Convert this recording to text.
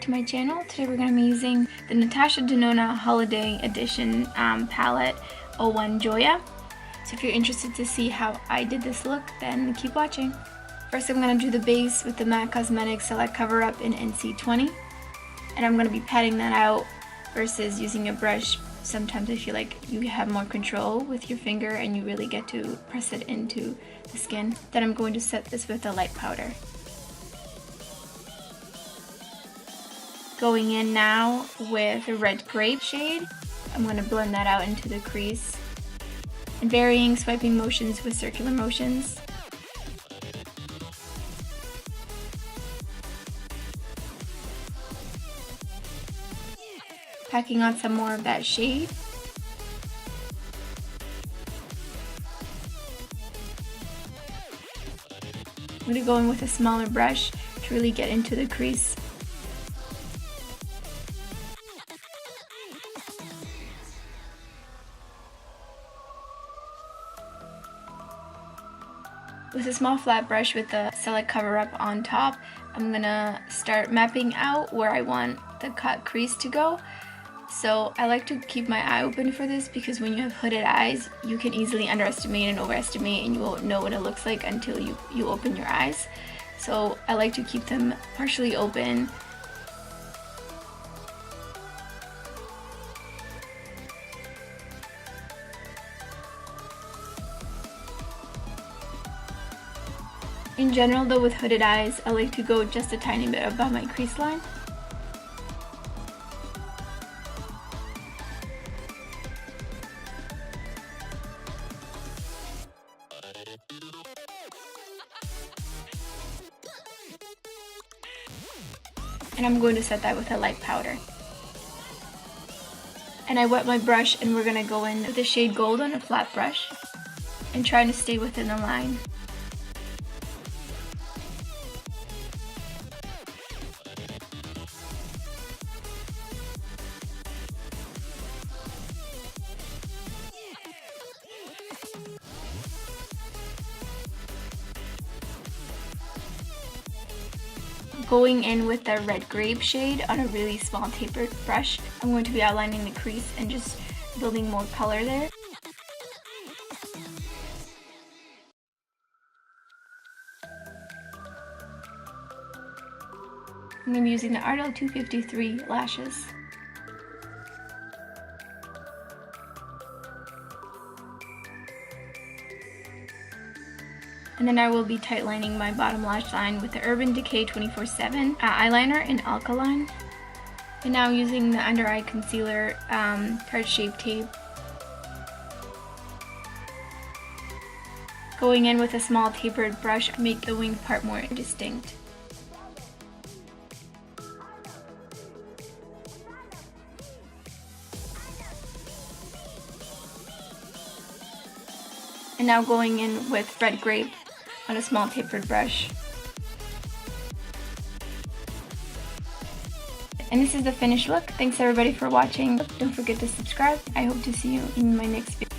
to my channel. Today we're going to be using the Natasha Denona Holiday Edition palette 01 Joya. So if you're interested to see how I did this look, then keep watching. First I'm going to do the base with the MAC Cosmetics Select Cover Up in NC20. And I'm going to be patting that out versus using a brush. Sometimes I feel like you have more control with your finger and you really get to press it into the skin. Then I'm going to set this with a light powder. Going in now with a red grape shade, I'm going to blend that out into the crease. And varying swiping motions with circular motions. Packing on some more of that shade. I'm going to go in with a smaller brush to really get into the crease. With a small flat brush with the Select Cover Up on top, I'm gonna start mapping out where I want the cut crease to go. So I like to keep my eye open for this because when you have hooded eyes, you can easily underestimate and overestimate and you won't know what it looks like until you open your eyes. So I like to keep them partially open. In general though, with hooded eyes, I like to go just a tiny bit above my crease line. And I'm going to set that with a light powder. And I wet my brush and we're going to go in with the shade Gold on a flat brush and trying to stay within the line. Going in with the red grape shade on a really small tapered brush, I'm going to be outlining the crease and just building more color there. I'm going to be using the Ardell 253 lashes. And then I will be tightlining my bottom lash line with the Urban Decay 24/7 eyeliner in Alkaline. And now using the under eye concealer Tarte Shape Tape. Going in with a small tapered brush to make the wing part more distinct. And now going in with red grape on a small tapered brush. And this is the finished look. Thanks everybody for watching. Don't forget to subscribe. I hope to see you in my next video.